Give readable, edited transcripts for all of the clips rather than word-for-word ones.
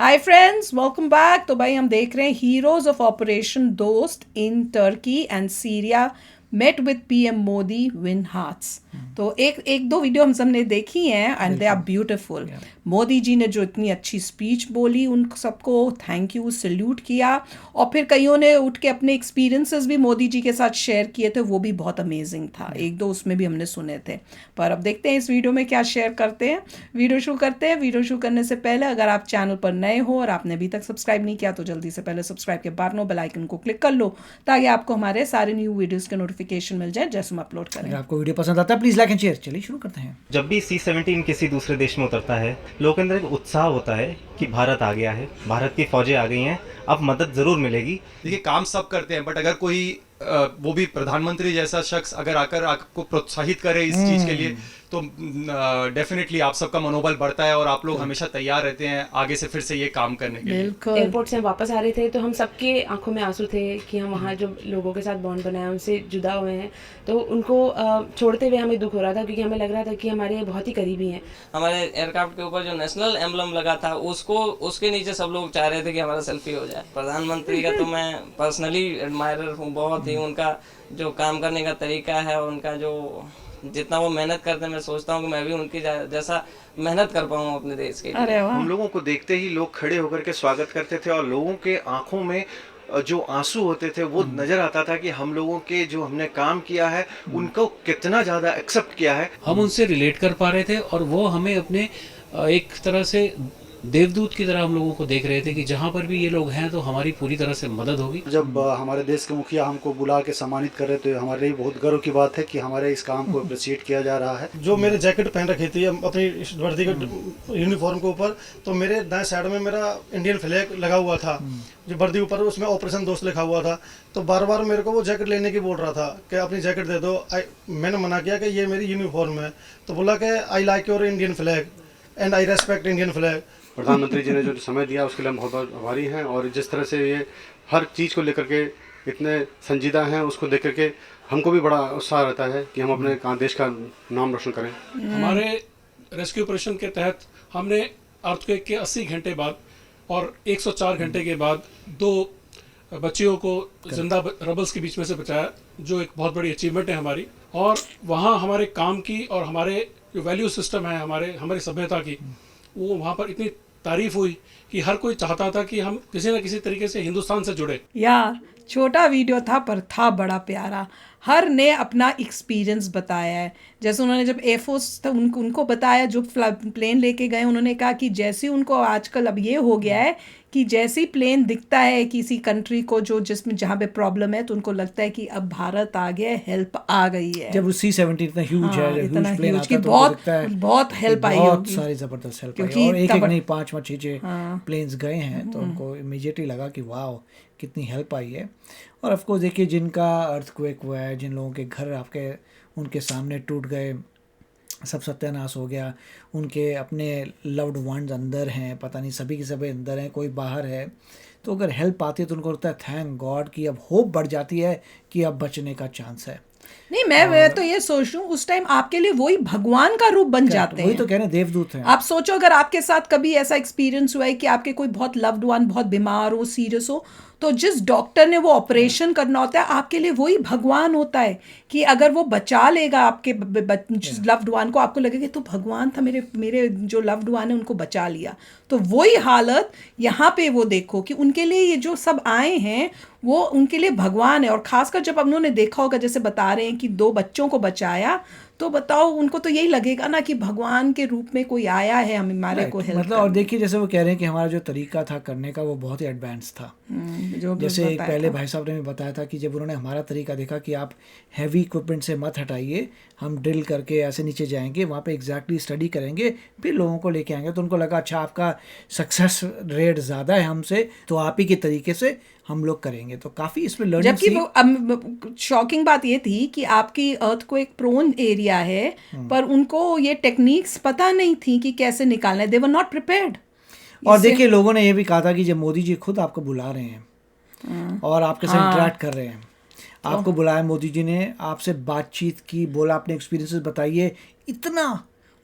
Hi friends, welcome back. तो भाई हम देख रहे हैं heroes of operation Dost in Turkey and Syria met with PM Modi win hearts. तो एक एक दो वीडियो हम सबने देखी हैं and they are beautiful. Modi ji ने जो इतनी अच्छी स्पीच बोली, उन सबको थैंक यू सल्यूट किया। और फिर कईयों ने उठ के अपने एक्सपीरियंसेस भी मोदी जी के साथ शेयर किए थे, वो भी बहुत अमेजिंग था। एक दो उसमें भी हमने सुने थे। पर अब देखते हैं इस वीडियो में क्या शेयर करते हैं। वीडियो शुरू करते हैं। वीडियो शुरू करने से पहले अगर आप चैनल पर नए हो और आपने अभी तक सब्सक्राइब नहीं किया तो जल्दी से पहले सब्सक्राइब के बाद नो बेल आइकन को क्लिक कर लो, ताकि आपको हमारे सारे न्यू वीडियोस के नोटिफिकेशन मिल जाए जैसे हम अपलोड करें। अगर आपको वीडियो पसंद आता है प्लीज लाइक एंड शेयर। चलिए शुरू करते हैं। जब भी C-17 किसी दूसरे देश में उतरता है, लोगों के अंदर एक उत्साह होता है कि भारत आ गया है, भारत की फौजें आ गई हैं, अब मदद ज़रूर मिलेगी। देखिए, काम सब करते हैं, बट अगर कोई वो भी प्रधानमंत्री जैसा शख्स अगर आकर आपको प्रोत्साहित करे इस चीज़ के लिए, तो डेफिनेटली आप सबका मनोबल बढ़ता है और आप लोग हमेशा तैयार रहते हैं आगे से फिर से ये काम करने के लिए। बिल्कुल। एयरपोर्ट से हम वापस आ रहे थे तो हम सबके आंखों में आंसू थे कि हम वहाँ जो लोगों के साथ बॉन्ड बनाया उनसे जुदा हुए हैं, तो उनको छोड़ते हुए हमें दुख हो रहा था, क्योंकि हमें लग रहा था कि हमारे बहुत ही करीबी हैं। हमारे एयरक्राफ्ट के ऊपर जो नेशनल एम्बलम लगा था उसके नीचे सब लोग चाह रहे थे कि हमारा सेल्फी हो जाए। प्रधानमंत्री का तो मैं पर्सनली एडमायरर हूँ, बहुत ही उनका जो काम करने का तरीका है, उनका जो जितना वो मेहनत करते हैं, मैं सोचता हूँ कि मैं भी उनकी जैसा मेहनत कर पाऊँ अपने देश के लिए। अरे वाह। हम लोगों को देखते ही लोग खड़े होकर के स्वागत करते थे और लोगों के आंखों में जो आंसू होते थे वो नजर आता था कि हम लोगों के जो हमने काम किया है उनको कितना ज़्यादा एक्सेप्ट किया है। हम उनसे रिलेट कर पा रहे थे और वो हमें अपने एक तरह से देवदूत की तरह हम लोगों को देख रहे थे कि जहाँ पर भी ये लोग हैं तो हमारी पूरी तरह से मदद होगी। जब हमारे देश के मुखिया हमको बुला के सम्मानित कर रहे थे, हमारे लिए बहुत गर्व की बात है कि हमारे इस काम को अप्रिशिएट किया जा रहा है। जो मेरे जैकेट पहन रखी थी अपनी वर्दी के यूनिफॉर्म के ऊपर, तो मेरे दाएं साइड में मेरा इंडियन फ्लैग लगा हुआ था, जो वर्दी ऊपर उसमें ऑपरेशन दोस्त लिखा हुआ था। तो बार बार मेरे को वो जैकेट लेने की बोल रहा था कि अपनी जैकेट दे दो। मैंने मना किया कि ये मेरी यूनिफॉर्म है, तो बोला कि I like your Indian flag and I respect Indian flag. प्रधानमंत्री जी ने जो समय दिया उसके लिए हम बहुत आभारी हैं, और जिस तरह से ये हर चीज़ को लेकर के इतने संजीदा हैं, उसको देख करके हमको भी बड़ा उत्साह रहता है कि हम अपने देश का नाम रोशन करें। हमारे रेस्क्यू ऑपरेशन के तहत हमने अर्थक्वेक के 80 घंटे बाद और 104 घंटे के बाद 2 बच्चियों को जिंदा रबल्स के बीच में से बचाया, जो एक बहुत बड़ी अचीवमेंट है हमारी। और वहाँ हमारे काम की और हमारे जो वैल्यू सिस्टम है हमारी सभ्यता की, वो वहाँ पर इतनी तारीफ हुई कि हर कोई चाहता था कि हम किसी न किसी तरीके से हिंदुस्तान से जुड़े। यार छोटा वीडियो था पर था बड़ा प्यारा। हर ने अपना एक्सपीरियंस बताया है। जैसे उन्होंने जब एयरफोर्स था उनको बताया, जो प्लेन लेके गए, उन्होंने कहा कि जैसे उनको आजकल अब ये हो गया है कि जैसे ही प्लेन दिखता है किसी कंट्री को जो जिसमें जहाँ पे प्रॉब्लम है, तो उनको लगता है कि अब भारत आ गया है, हेल्प आ गई है। जब C-17 इतना ह्यूज है, इतना ह्यूज प्लेन huge आता कि है तो बहुत दिखता है बहुत हेल्प आई बहुत होगी। सारी जबरदस्त हेल्प आई, क्योंकि और एक तब- नहीं 5-6 प्लेन्स गए हैं, तो उनको इमीडिएटली लगा कि वाह कितनी हेल्प आई है। और ऑफ कोर्स देखिए, जिनका अर्थक्वेक हुआ है, जिन लोगों के घर आपके उनके सामने टूट गए, सब सत्यानाश हो गया, उनके अपने लव्ड वंस अंदर हैं, पता नहीं सभी के सभी अंदर हैं, कोई बाहर है, तो अगर हेल्प आती है तो उनको लगता है थैंक गॉड कि अब होप बढ़ जाती है कि अब बचने का चांस है। नहीं, मैं तो ये सोच रही हूँ उस टाइम आपके लिए वही भगवान का रूप बन जाते हैं। वही तो कह रहे हैं, देवदूत हैं। आप सोचो अगर आपके साथ कभी ऐसा एक्सपीरियंस हुआ है कि आपके कोई बहुत लव्ड वन बहुत बीमार हो, सीरियस हो, तो जिस डॉक्टर ने वो ऑपरेशन करना होता है आपके लिए वही भगवान होता है कि अगर वो बचा लेगा आपके लव्ड वन को, आपको लगेगा तो भगवान था, मेरे मेरे जो लव्ड वन है उनको बचा लिया। तो वही हालत यहाँ पे वो देखो कि उनके लिए ये जो सब आए हैं वो उनके लिए भगवान है। और खासकर जब उन्होंने देखा होगा, जैसे बता रहे हैं कि 2 बच्चों को बचाया, तो बताओ उनको तो यही लगेगा ना कि भगवान के रूप में कोई आया है हमारे को हेल्प मतलब। और देखिए, जैसे वो कह रहे हैं कि हमारा जो तरीका था करने का वो बहुत ही एडवांस था। जो जैसे एक पहले भाई साहब ने भी बताया था कि जब उन्होंने हमारा तरीका देखा कि आप हैवी इक्विपमेंट से मत हटाइए, हम ड्रिल करके ऐसे नीचे जाएंगे, वहाँ पे एग्जैक्टली स्टडी करेंगे, फिर लोगों को लेके आएंगे, तो उनको लगा अच्छा आपका सक्सेस रेट ज़्यादा है हमसे, तो आप ही के तरीके से हम लोग करेंगे। तो काफ़ी इसमें लर्निंग। जबकि शॉकिंग बात ये थी कि आपकी अर्थ को एक प्रोन एरिया है, पर उनको ये टेक्निक्स पता नहीं थी कि कैसे निकालना है। दे वर नॉट प्रिपेयर्ड। और देखिए, लोगों ने ये भी कहा था कि जब मोदी जी खुद आपको बुला रहे हैं और आपके साथ इंटरेक्ट कर रहे हैं, आपको बुलाया मोदी जी ने, आपसे बातचीत की, बोला अपने एक्सपीरियंसेस बताइए, इतना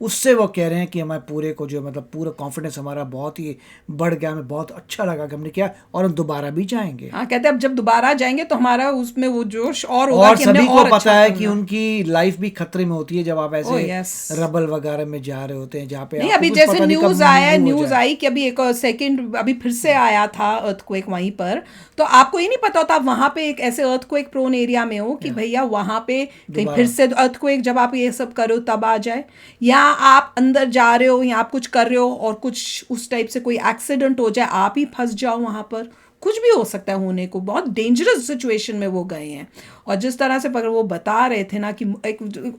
उससे वो कह रहे हैं कि हमारे पूरे को जो मतलब पूरा कॉन्फिडेंस हमारा बहुत ही बढ़ गया, हमें बहुत अच्छा लगा कि हमने किया और हम दोबारा भी जाएंगे। हाँ, कहते हैं अब जब दोबारा जाएंगे तो हमारा उसमें वो जोश और होगा और कि हमने सभी को और पता अच्छा है करना कि उनकी लाइफ भी खतरे में होती है जब आप ऐसे yes. रबल वगैरह में जा रहे होते हैं जहाँ पे नहीं, आपको अभी कुछ जैसे पता नहीं कब न्यूज आया, हो न्यूज जाए। आई कि अभी एक सेकंड अभी फिर से आया था अर्थक्वेक वहीं पर, तो आपको ये नहीं पता होता आप वहां पे एक ऐसे अर्थक्वेक प्रोन एरिया में हो कि भैया वहां पे कहीं फिर से अर्थक्वेक जब आप ये सब करो तब आ जाए, या आप अंदर जा रहे हो या आप कुछ कर रहे हो और कुछ उस टाइप से कोई एक्सीडेंट हो जाए, आप ही फंस जाओ वहां पर, कुछ भी हो सकता है होने को। बहुत डेंजरस सिचुएशन में वो गए हैं। और जिस तरह से पर वो बता रहे थे ना कि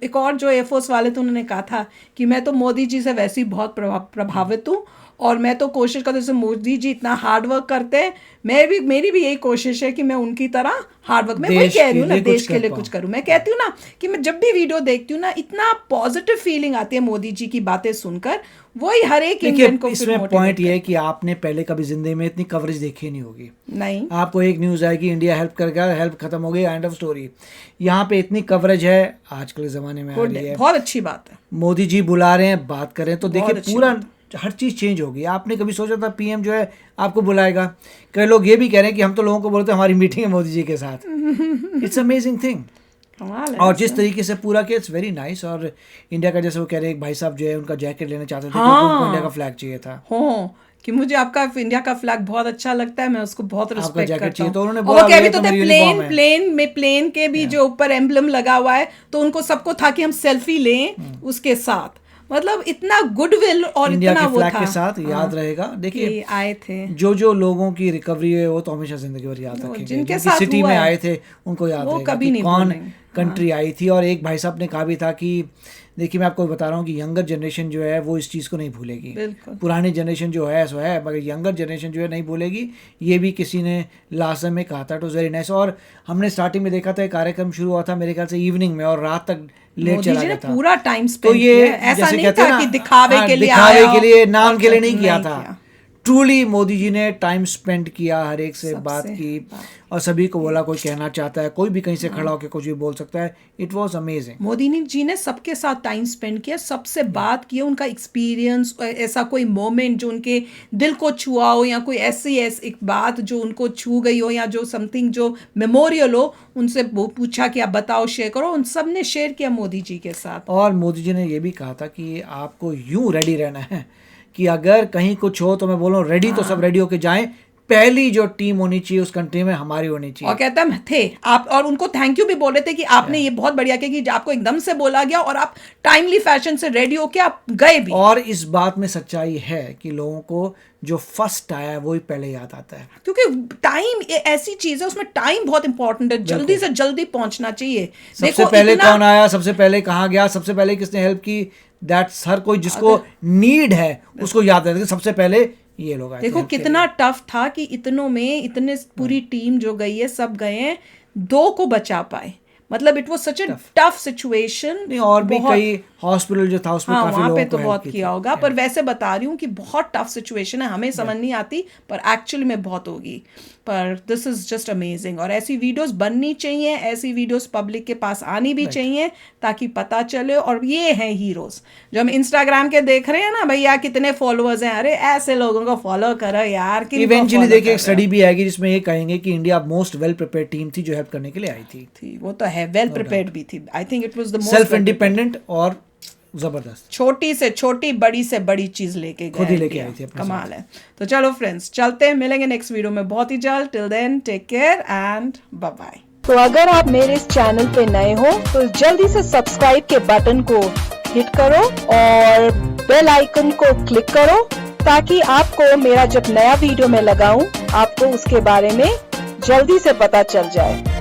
एक और जो एयरफोर्स वाले थे उन्होंने कहा था कि मैं तो मोदी जी से वैसे ही बहुत प्रभावित हूँ और मैं तो कोशिश करती हूँ, जैसे मोदी जी इतना हार्ड वर्क करते हैं, मेरी भी यही कोशिश है कि मैं उनकी तरह हार्ड वर्क, मैं वही कह रही हूँ ना, देश के लिए कुछ करूँ। मैं कहती हूँ ना कि मैं जब भी वीडियो देखती हूँ ना इतना पॉजिटिव फीलिंग आती है मोदी जी की बातें सुनकर, वही हर एक इंडियन को। इसमें पॉइंट ये है कि आपने पहले कभी जिंदगी में इतनी कवरेज देखी नहीं होगी। नहीं, आपको एक न्यूज़ आएगी इंडिया हेल्प कर गया, हेल्प खत्म हो गई, एंड ऑफ स्टोरी। यहाँ पे इतनी कवरेज है आजकल के ज़माने में आ रही है, बहुत अच्छी बात है। मोदी जी बुला रहे हैं, बात करें तो देखिए अच्छी पूरा हर चीज़ चेंज होगी। आपने कभी सोचा था पीएम जो है आपको बुलाएगा? कई लोग ये भी कह रहे हैं कि हम तो लोगों को बोलते हैं हमारी मीटिंग है मोदी जी के साथ। It's amazing thing. और जिस तरीके से पूरा किया, इट्स वेरी नाइस। और इंडिया का जैसे वो कह रहे हैं एक भाई साहब जो है उनका जैकेट लेना चाहते थे, क्योंकि उनको इंडिया का फ्लैग चाहिए था। हाँ, कि मुझे आपका इंडिया का फ्लैग बहुत अच्छा लगता है, मैं उसको बहुत रिस्पेक्ट करता हूँ। तो उन्होंने वो बोला कह भी तो तो थे मेरी प्लेन के भी जो ऊपर एम्बलम लगा हुआ है, तो उनको सबको था कि हम सेल्फी लें उसके साथ। मतलब इतना गुडविल और इंडिया इतना के वो फ्लैग था। के साथ याद रहेगा। देखिए आए थे जो लोगों की रिकवरी है वो तो हमेशा जिंदगी भर याद रखेंगे। जिनके साथ सिटी में आए थे उनको याद रहेगा कभी नहीं कौन कंट्री आई थी। और एक भाई साहब ने कहा भी था कि देखिए मैं आपको बता रहा हूँ कि यंगर जनरेशन जो है वो इस चीज़ को नहीं भूलेगी। पुरानी जनरेशन जो है सो है, मगर यंगर जनरेशन जो है नहीं भूलेगी। ये भी किसी ने लास्ट में कहा था। It was very nice. और हमने स्टार्टिंग में देखा था कार्यक्रम शुरू हुआ था मेरे ख्याल से इवनिंग में और रात तक लेट चला गया था। पूरा टाइम स्पेंड तो ये ऐसा जैसे नहीं कहते था हैं कि ना, दिखावे के लिए नाम के लिए नहीं किया था। ट्रूली मोदी जी ने टाइम स्पेंड किया, हर एक से बात की और सभी को बोला कोई कहना चाहता है, कोई भी कहीं से खड़ा होकर कुछ भी बोल सकता है। It was amazing. Modi ji ने सबके साथ टाइम स्पेंड किया, सबसे बात की, उनका एक्सपीरियंस, ऐसा कोई मोमेंट जो उनके दिल को छुआ हो या कोई ऐसी एक बात जो उनको छू गई हो या जो समथिंग जो मेमोरियल हो, उनसे पूछा कि आप बताओ, शेयर करो। उन सब ने शेयर किया मोदी जी के साथ। और मोदी जी ने ये भी कहा था कि आपको यूं रेडी रहना है कि अगर कहीं कुछ हो तो मैं बोल रहा हूँ रेडी तो सब रेडी होके जाएं। पहली जो टीम होनी चाहिए उस कंट्री में हमारी होनी चाहिए। और कहते हैं थे आप, और उनको थैंक यू भी बोल रहे थे कि आपने ये बहुत बढ़िया किया कि आपको एकदम से बोला गया और आप टाइमली फैशन से रेडी होके आप गए भी। और इस बात में सच्चाई है कि लोगों को जो फर्स्ट आया है वही पहले याद आता है, क्योंकि टाइम ऐसी चीज है, उसमें टाइम बहुत इंपॉर्टेंट है। जल्दी से जल्दी पहुंचना चाहिए। सबसे पहले कौन आया, सबसे पहले कहाँ गया, सबसे पहले किसने हेल्प की, दैट्स हर कोई जिसको नीड है उसको याद रहता है। सबसे पहले ये लोग आए। देखो कितना टफ था कि इतने पूरी टीम जो गई है, सब गए हैं, 2 को बचा पाए। मतलब it was such a tough situation. और भी कई हॉस्पिटल जो था उसमें काफी वहाँ पे लोगों तो को बहुत किया होगा। पर वैसे बता रही हूँ कि बहुत टफ सिचुएशन है, हमें समझ नहीं आती पर एक्चुअली में बहुत होगी। पर दिस इज जस्ट अमेजिंग। और ऐसी वीडियोस बननी चाहिए, ऐसी वीडियोस पब्लिक के पास आनी भी चाहिए ताकि पता चले। और ये हैं हीरोज जो हम इंस्टाग्राम के देख रहे हैं ना, भैया कितने फॉलोअर्स हैं, अरे ऐसे लोगों को फॉलो करो यार। इवेंचुअली देखिए एक स्टडी भी आएगी जिसमें ये कहेंगे कि India most well prepared team थी जो हेल्प करने के लिए आई थी। वो तो है, वेल प्रिपेयर्ड भी थी। I think it was the most self independent और जबरदस्त, छोटी से छोटी, बड़ी से बड़ी चीज लेके खुद ही लेके आई थी। कमाल है। तो चलो फ्रेंड्स, चलते हैं, मिलेंगे नेक्स्ट वीडियो में बहुत ही जल्द। Till then take care and bye bye. तो अगर आप मेरे इस चैनल पे नए हो तो जल्दी से सब्सक्राइब के बटन को हिट करो और बेल आइकन को क्लिक करो ताकि आपको मेरा जब नया वीडियो मैं लगाऊं आपको उसके बारे में जल्दी से पता चल जाए।